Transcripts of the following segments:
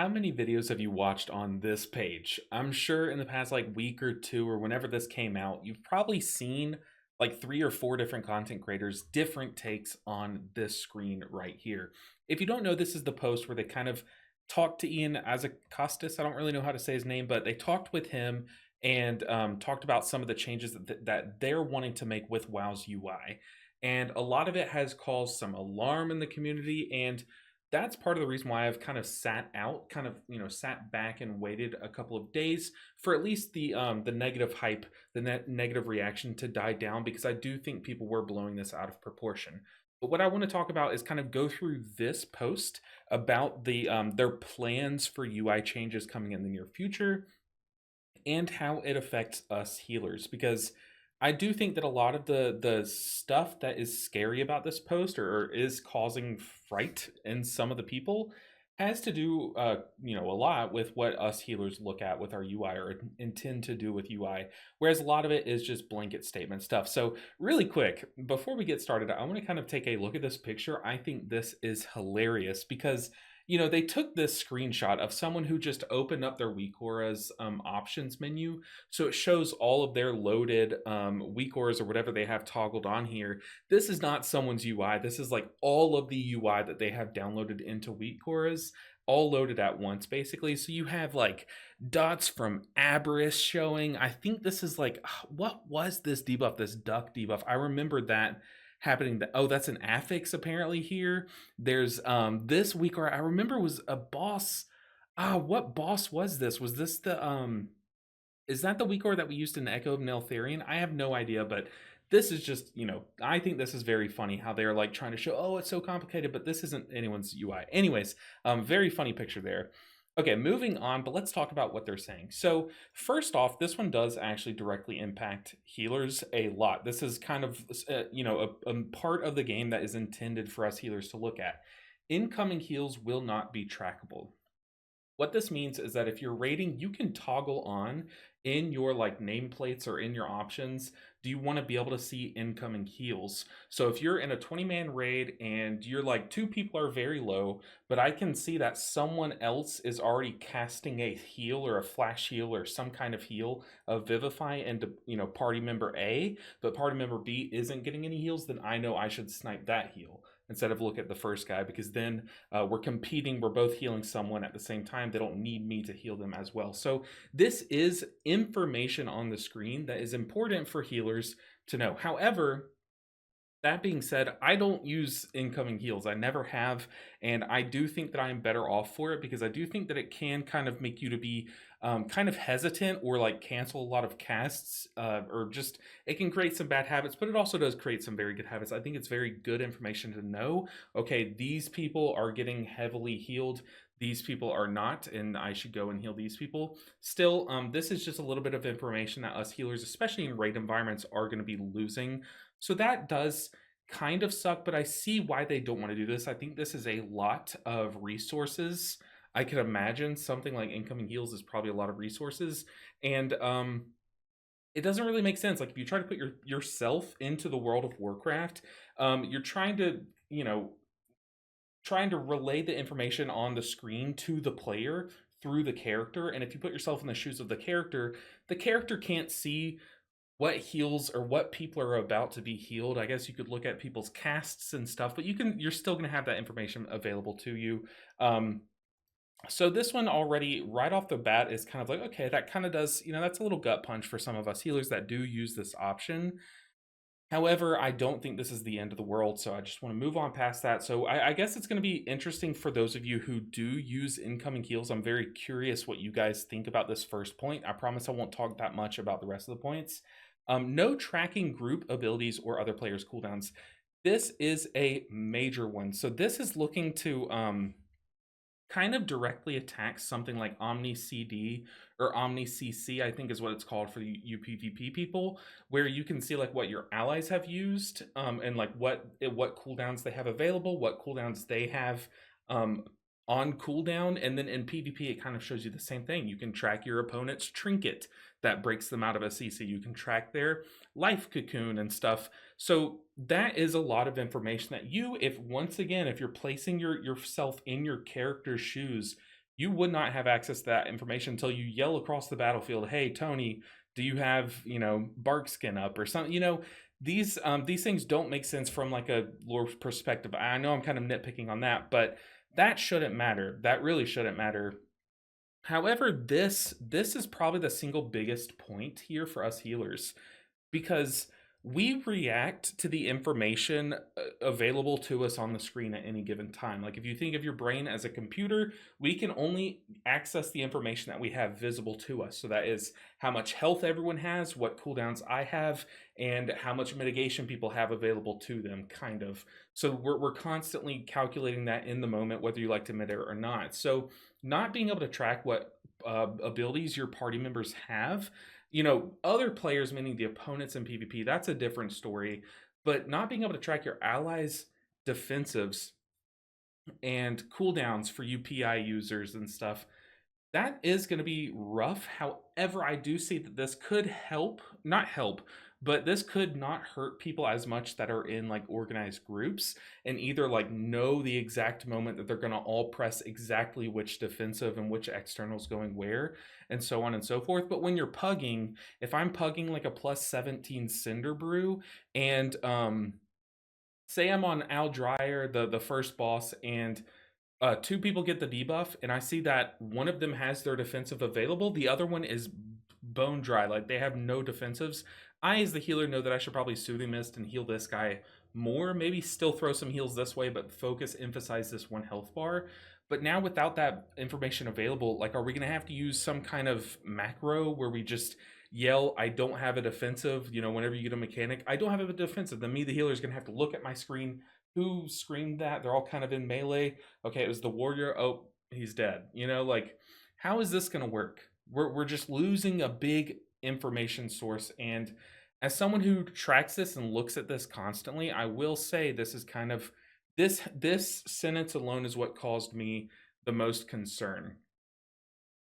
How many videos have you watched on this page? I'm sure in the past like week or two or whenever this came out, you've probably seen like three or four different content creators, different takes on this screen right here. If you don't know, this is the post where they kind of talked to Ian Azacostas. I don't really know how to say his name, but they talked with him and talked about some of the changes that they're wanting to make with WoW's UI. And a lot of it has caused some alarm in the community, and that's part of the reason why I've kind of sat out, kind of, sat back and waited a couple of days for at least the negative hype, negative reaction to die down, because I do think people were blowing this out of proportion. But what I want to talk about is kind of go through this post about their plans for UI changes coming in the near future and how it affects us healers, because I do think that a lot of the stuff that is scary about this post, or is causing fright in some of the people, has to do a lot with what us healers look at with our UI, or intend to do with UI, whereas a lot of it is just blanket statement stuff. So really quick, before we get started, I want to kind of take a look at this picture. I think this is hilarious because they took this screenshot of someone who just opened up their WeakAura's options menu. So it shows all of their loaded WeakAuras or whatever they have toggled on here. This is not someone's UI. This is like all of the UI that they have downloaded into WeakAuras, all loaded at once, basically. So you have like dots from Aberrus showing. I think this is like, what was this debuff, this duck debuff? I remember that happening. Oh, that's an affix apparently here. There's this week, or I remember was a boss. What boss was this? Was this the is that the WeakAura that we used in Echo of Neltharion? I have no idea, but this is just, I think this is very funny how they're like trying to show, oh, it's so complicated, but this isn't anyone's UI. Anyways, very funny picture there. Okay, moving on, but let's talk about what they're saying. So, first off, this one does actually directly impact healers a lot. This is kind of, a part of the game that is intended for us healers to look at. Incoming heals will not be trackable. What this means is that if you're raiding, you can toggle on in your like nameplates or in your options. Do you want to be able to see incoming heals? So if you're in a 20-man raid and you're like two people are very low, but I can see that someone else is already casting a heal or a flash heal or some kind of heal of Vivify into party member A, but party member B isn't getting any heals, then I know I should snipe that heal instead of look at the first guy, because then we're competing, we're both healing someone at the same time. They don't need me to heal them as well. So this is information on the screen that is important for healers to know. However, that being said, I don't use incoming heals. I never have, and I do think that I'm better off for it, because I do think that it can kind of make you to be kind of hesitant or like cancel a lot of casts, or just it can create some bad habits, but it also does create some very good habits. I think it's very good information to know. Okay, these people are getting heavily healed. These people are not, and I should go and heal these people. Still, this is just a little bit of information that us healers, especially in raid environments, are going to be losing. So that does kind of suck, but I see why they don't want to do this. I think this is a lot of resources. I could imagine something like incoming heals is probably a lot of resources, and it doesn't really make sense. Like if you try to put yourself into the World of Warcraft, you're trying to relay the information on the screen to the player through the character, and if you put yourself in the shoes of the character can't see what heals or what people are about to be healed. I guess you could look at people's casts and stuff, but you're still going to have that information available to you. So this one already right off the bat is kind of like, okay, that kind of does, that's a little gut punch for some of us healers that do use this option. However, I don't think this is the end of the world, so I just want to move on past that. So I guess it's going to be interesting for those of you who do use incoming heals. I'm very curious what you guys think about this first point. I promise I won't talk that much about the rest of the points. No tracking group abilities or other players' cooldowns. This is a major one. So this is looking to kind of directly attacks something like Omni CD or Omni CC, I think is what it's called for the UPVP people, where you can see like what your allies have used, and like what cooldowns they have available, what cooldowns they have on cooldown. And then in PvP, it kind of shows you the same thing. You can track your opponent's trinket that breaks them out of a CC. You can track their life cocoon and stuff. So that is a lot of information that if once again, if you're placing yourself in your character's shoes, you would not have access to that information until you yell across the battlefield, "Hey, Tony, do you have, bark skin up or something?" These things don't make sense from like a lore perspective. I know I'm kind of nitpicking on that, but that shouldn't matter. That really shouldn't matter. However, this is probably the single biggest point here for us healers, because we react to the information available to us on the screen at any given time. Like if you think of your brain as a computer, we can only access the information that we have visible to us. So that is how much health everyone has, what cooldowns I have, and how much mitigation people have available to them, kind of. So we're constantly calculating that in the moment, whether you like to admit it or not. So not being able to track what abilities your party members have, other players, meaning the opponents in PvP, that's a different story. But not being able to track your allies' defensives and cooldowns for UPI users and stuff, that is going to be rough. However, I do see that this could help, not help, but this could not hurt people as much that are in like organized groups and either like know the exact moment that they're going to all press exactly which defensive and which externals going where and so on and so forth. But when you're pugging, if I'm pugging like a plus 17 Cinder Brew and say I'm on Al Dryer, the first boss, and two people get the debuff, and I see that one of them has their defensive available, the other one is bone dry, like they have no defensives. I, as the healer, know that I should probably Soothing Mist and heal this guy more. Maybe still throw some heals this way, but emphasize this one health bar. But now without that information available, like, are we going to have to use some kind of macro where we just yell, "I don't have a defensive," whenever you get a mechanic, "I don't have a defensive," then me, the healer, is going to have to look at my screen. Who screamed that? They're all kind of in melee. Okay, it was the warrior. Oh, he's dead. Like, how is this going to work? We're just losing a big information source. And as someone who tracks this and looks at this constantly, I will say this is kind of this sentence alone is what caused me the most concern.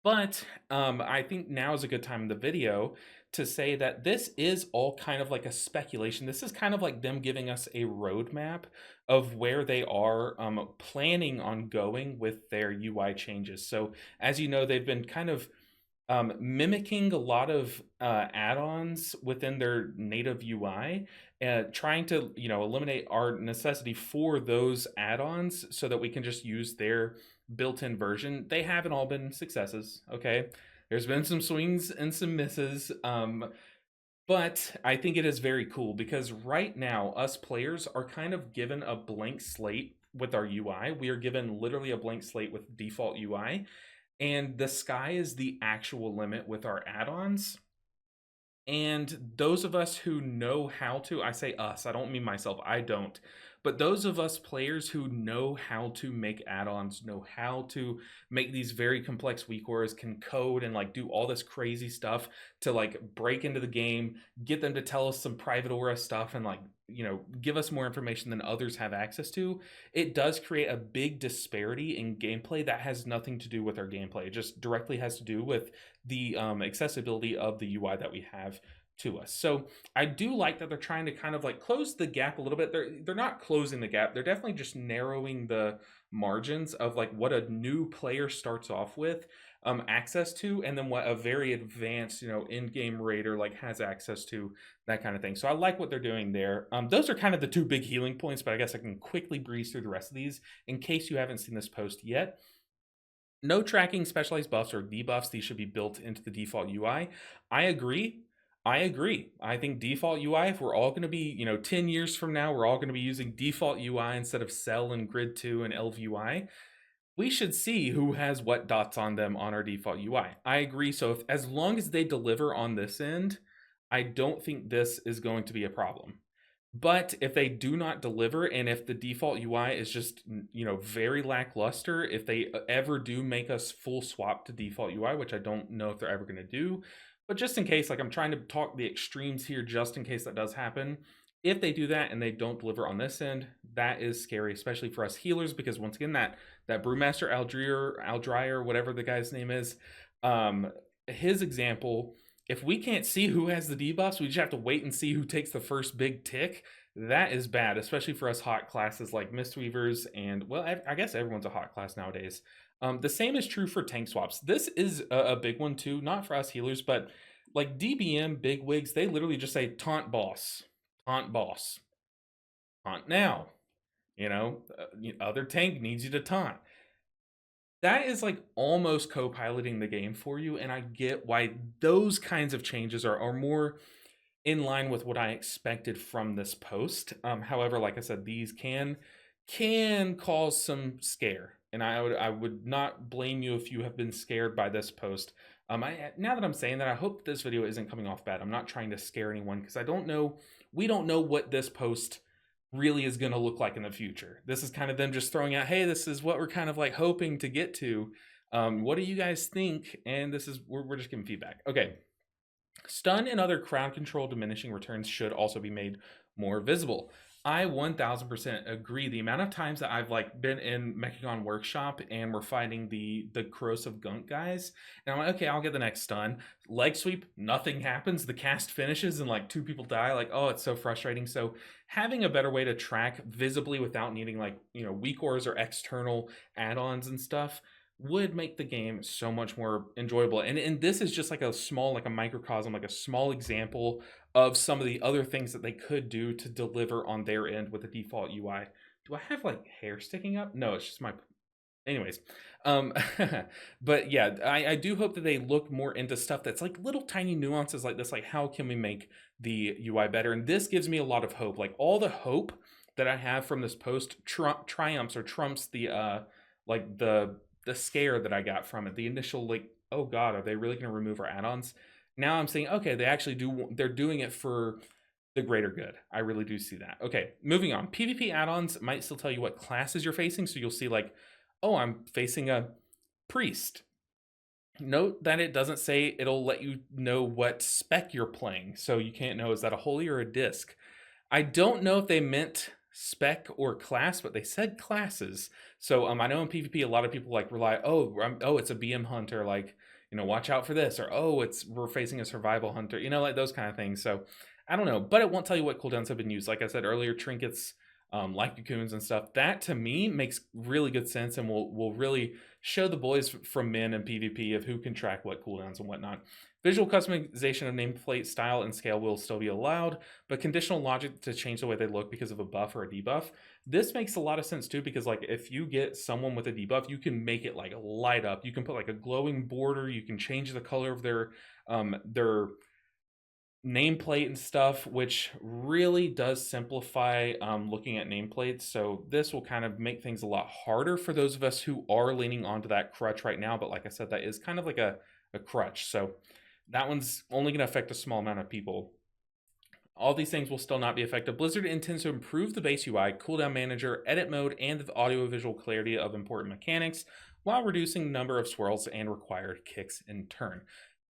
But I think now is a good time in the video to say that this is all kind of like a speculation. This is kind of like them giving us a roadmap of where they are planning on going with their UI changes. So as you know, they've been kind of mimicking a lot of add-ons within their native UI, trying to eliminate our necessity for those add-ons so that we can just use their built-in version. They haven't all been successes. Okay, there's been some swings and some misses. But I think it is very cool because right now, us players are kind of given a blank slate with our UI. We are given literally a blank slate with default UI, and the sky is the actual limit with our add-ons. And those of us who know how to, I say us, I don't mean myself, I don't, but those of us players who know how to make add-ons, know how to make these very complex weak auras, can code and like do all this crazy stuff to like break into the game, get them to tell us some private aura stuff and like give us more information than others have access to. It does create a big disparity in gameplay that has nothing to do with our gameplay. It just directly has to do with the accessibility of the UI that we have to us. So I do like that they're trying to kind of like close the gap a little bit. They're not closing the gap. They're definitely just narrowing the margins of like what a new player starts off with access to, and then what a very advanced in-game raider like has access to, that kind of thing. So I like what they're doing there. Those are kind of the two big healing points, but I guess I can quickly breeze through the rest of these in case you haven't seen this post yet. No tracking specialized buffs or debuffs. These should be built into the default UI. I agree. I think default UI, if we're all going to be, 10 years from now, we're all going to be using default UI instead of Cell and Grid 2 and ElvUI, we should see who has what dots on them on our default UI. I agree. So as long as they deliver on this end, I don't think this is going to be a problem. But if they do not deliver, and if the default UI is just, very lackluster, if they ever do make us full swap to default UI, which I don't know if they're ever going to do, but just in case, like I'm trying to talk the extremes here, just in case that does happen. If they do that and they don't deliver on this end, that is scary, especially for us healers, because once again, that Brewmaster Al Dryer, whatever the guy's name is, his example, if we can't see who has the debuffs, we just have to wait and see who takes the first big tick. That is bad, especially for us hot classes like Mistweavers, and well, I guess everyone's a hot class nowadays. The same is true for tank swaps. This is a big one too, not for us healers, but like DBM big wigs, they literally just say taunt boss, taunt now. Other tank needs you to taunt. That is like almost co-piloting the game for you, and I get why those kinds of changes are more in line with what I expected from this post. However, like I said, these can cause some scare, and I would not blame you if you have been scared by this post. Now that I'm saying that, I hope this video isn't coming off bad. I'm not trying to scare anyone because I don't know. We don't know what this post really is going to look like in the future. This is kind of them just throwing out, hey, this is what we're kind of like hoping to get to. What do you guys think? And this is we're just giving feedback. Okay. Stun and other crowd control diminishing returns should also be made more visible. I 1000% agree. The amount of times that I've like been in Mechagon Workshop and we're fighting the corrosive gunk guys, and I'm like, okay, I'll get the next stun. Leg sweep, nothing happens. The cast finishes and like 2 people die. Like, oh, it's so frustrating. So having a better way to track visibly without needing like weak ores or external add-ons and stuff would make the game so much more enjoyable. And this is just like a small, like a microcosm, like a small example of some of the other things that they could do to deliver on their end with the default UI. Do I have like hair sticking up? No, it's just my anyways. But yeah, I do hope that they look more into stuff that's like little tiny nuances like this, like how can we make the UI better? And this gives me a lot of hope. Like all the hope that I have from this post triumphs or trumps the like the scare that I got from it. The initial like, oh god, are they really going to remove our add-ons? Now I'm saying, okay, they actually do. They're doing it for the greater good. I really do see that. Okay, moving on. PvP add-ons might still tell you what classes you're facing, so you'll see like, oh, I'm facing a priest. Note that it doesn't say, it'll let you know what spec you're playing, so you can't know is that a holy or a disc. I don't know if they meant spec or class, but they said classes. So I know in PvP a lot of people like rely, oh, it's a BM hunter, like watch out for this, or oh, we're facing a survival hunter, like those kind of things. So I don't know, but it won't tell you what cooldowns have been used. Like I said earlier, trinkets, like cocoons and stuff. That to me makes really good sense, and will really show the boys from men and PvP of who can track what cooldowns and whatnot. Visual customization of nameplate style and scale will still be allowed, but conditional logic to change the way they look because of a buff or a debuff. This makes a lot of sense too, because like if you get someone with a debuff, you can make it like light up. You can put like a glowing border. You can change the color of their nameplate and stuff, which really does simplify looking at nameplates. So this will kind of make things a lot harder for those of us who are leaning onto that crutch right now. But like I said, that is kind of like a crutch. So that one's only going to affect a small amount of people. All these things will still not be effective. Blizzard intends to improve the base UI, cooldown manager, edit mode, and the audio-visual clarity of important mechanics while reducing the number of swirls and required kicks in turn.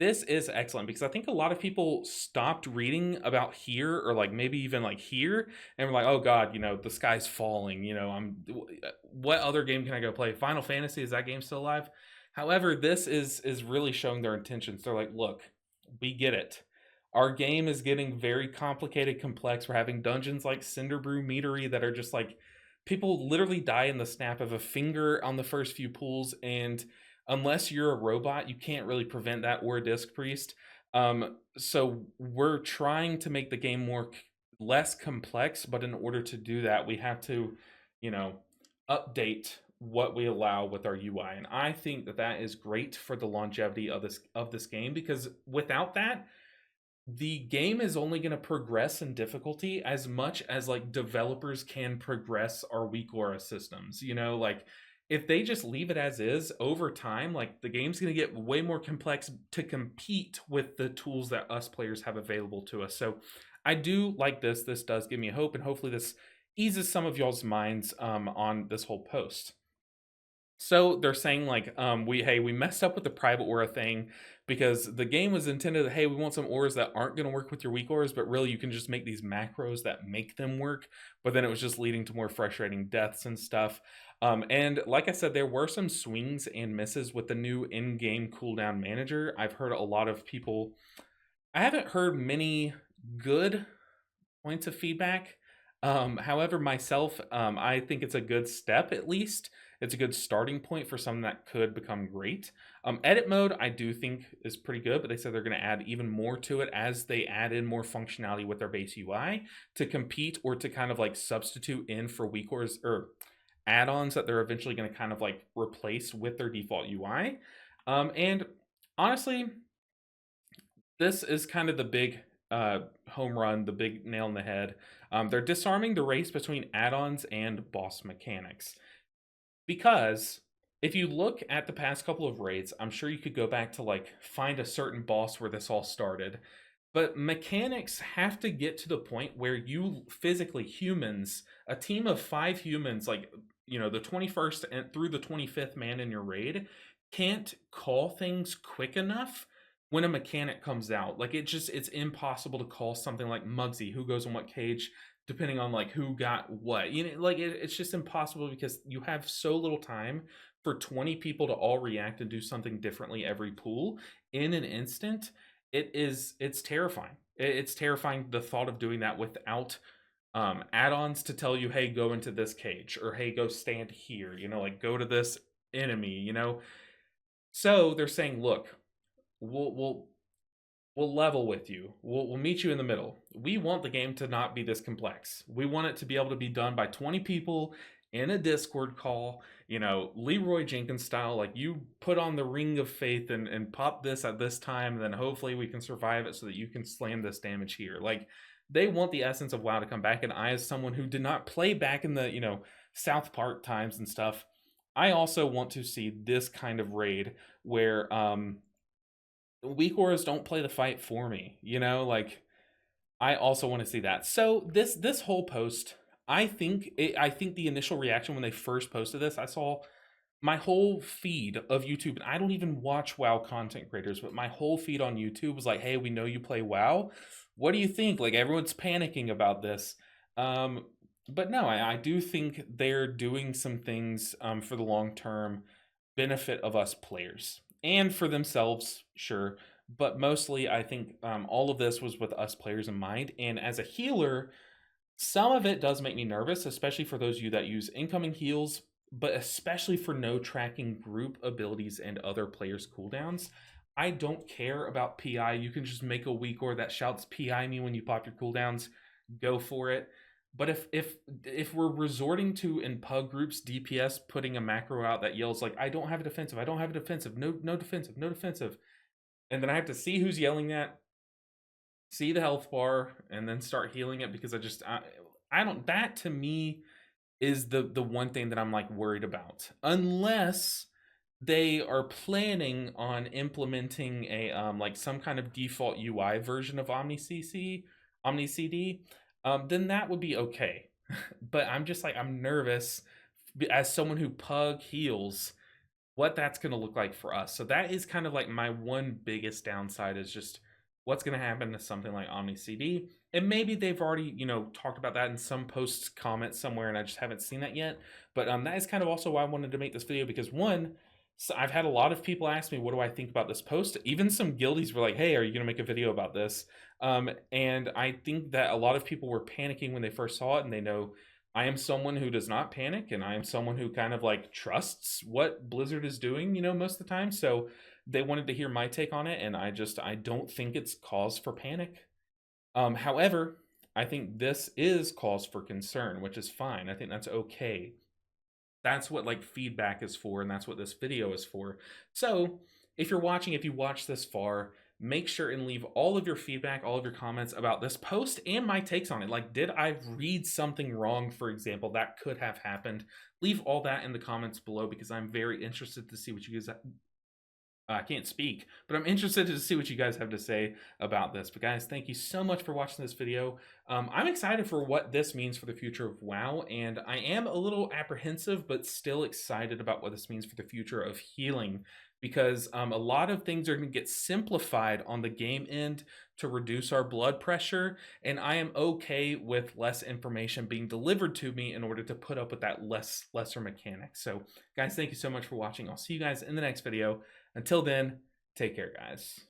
This is excellent because I think a lot of people stopped reading about here, or like maybe even like here, and were like, oh god, the sky's falling, what other game can I go play? Final Fantasy, is that game still alive? However, this is really showing their intentions. They're like, look, we get it. Our game is getting very complicated, complex. We're having dungeons like Cinderbrew Meadery that are just like, people literally die in the snap of a finger on the first few pools, and unless you're a robot, you can't really prevent that, or a disc priest. So we're trying to make the game less complex, but in order to do that, we have to, update what we allow with our UI. And I think that that is great for the longevity of this game, because without that, the game is only going to progress in difficulty as much as like developers can progress our weak aura systems. Like if they just leave it as is over time, like the game's going to get way more complex to compete with the tools that us players have available to us. So I do like this. This does give me hope, and hopefully this eases some of y'all's minds on this whole post. So they're saying like, we messed up with the private aura thing, because the game was intended, hey, we want some auras that aren't going to work with your weak auras, but really you can just make these macros that make them work. But then it was just leading to more frustrating deaths and stuff. And like I said, there were some swings and misses with the new in-game cooldown manager. I've heard a lot of people, I haven't heard many good points of feedback. However, myself, I think it's a good step at least. It's a good starting point for something that could become great. Edit mode, I do think is pretty good, but they said they're going to add even more to it as they add in more functionality with their base UI to compete or to kind of like substitute in for WeakCore's or add-ons that they're eventually going to kind of like replace with their default UI. And honestly, this is kind of the big home run, the big nail in the head. They're disarming the race between add-ons and boss mechanics. Because if you look at the past couple of raids, I'm sure you could go back to like find a certain boss where this all started. But mechanics have to get to the point where you physically, humans, a team of 5 humans, like, the 21st and through the 25th man in your raid, can't call things quick enough when a mechanic comes out. Like, it's impossible to call something like Muggsy, who goes in what cage, depending on like who got what. Like it's just impossible because you have so little time for 20 people to all react and do something differently every pool in an instant. It's terrifying. It's terrifying the thought of doing that without add-ons to tell you, hey, go into this cage, or hey, go stand here, like go to this enemy. So they're saying, look, we'll level with you. We'll meet you in the middle. We want the game to not be this complex. We want it to be able to be done by 20 people in a Discord call, Leroy Jenkins style. Like, you put on the ring of faith and pop this at this time, and then hopefully we can survive it so that you can slam this damage here. Like, they want the essence of WoW to come back. And I, as someone who did not play back in the, South Park times and stuff, I also want to see this kind of raid where WeakCores don't play the fight for me, like I also want to see that. So this whole post, I think the initial reaction when they first posted this, I saw my whole feed of YouTube, and I don't even watch WoW content creators, but my whole feed on YouTube was like, "Hey, we know you play WoW. What do you think?" Like, everyone's panicking about this. But no, I do think they're doing some things for the long term benefit of us players and for themselves, sure. But mostly, I think all of this was with us players in mind. And as a healer, some of it does make me nervous, especially for those of you that use incoming heals, but especially for no tracking group abilities and other players' cooldowns. I don't care about PI. You can just make a WeakCore that shouts PI me when you pop your cooldowns. Go for it. But if we're resorting to in pug groups DPS putting a macro out that yells like, I don't have a defensive, I don't have a defensive, no defensive, no defensive, and then I have to see who's yelling that, see the health bar, and then start healing it because I don't, that to me is the one thing that I'm like worried about. Unless they are planning on implementing a like some kind of default UI version of Omni CD, then that would be okay. But I'm just like, I'm nervous as someone who pug heals what that's going to look like for us. So that is kind of like my one biggest downside is just what's going to happen to something like Omni CD. And maybe they've already, talked about that in some posts comments somewhere, and I just haven't seen that yet. But that is kind of also why I wanted to make this video, because one, so I've had a lot of people ask me, what do I think about this post? Even some guildies were like, hey, are you going to make a video about this? And I think that a lot of people were panicking when they first saw it, and they know I am someone who does not panic, and I am someone who kind of like trusts what Blizzard is doing, most of the time. So they wanted to hear my take on it, and I don't think it's cause for panic. However, I think this is cause for concern, which is fine. I think that's okay. That's what like feedback is for, and that's what this video is for. So if you're watching, if you watch this far, make sure and leave all of your feedback, all of your comments about this post and my takes on it. Like, did I read something wrong, for example, that could have happened? Leave all that in the comments below, because I'm very interested to see what you guys, I can't speak, but I'm interested to see what you guys have to say about this. But guys, thank you so much for watching this video. I'm excited for what this means for the future of WoW, and I am a little apprehensive, but still excited about what this means for the future of healing, because a lot of things are going to get simplified on the game end to reduce our blood pressure, and I am okay with less information being delivered to me in order to put up with that lesser mechanic. So guys, thank you so much for watching. I'll see you guys in the next video. Until then, take care, guys.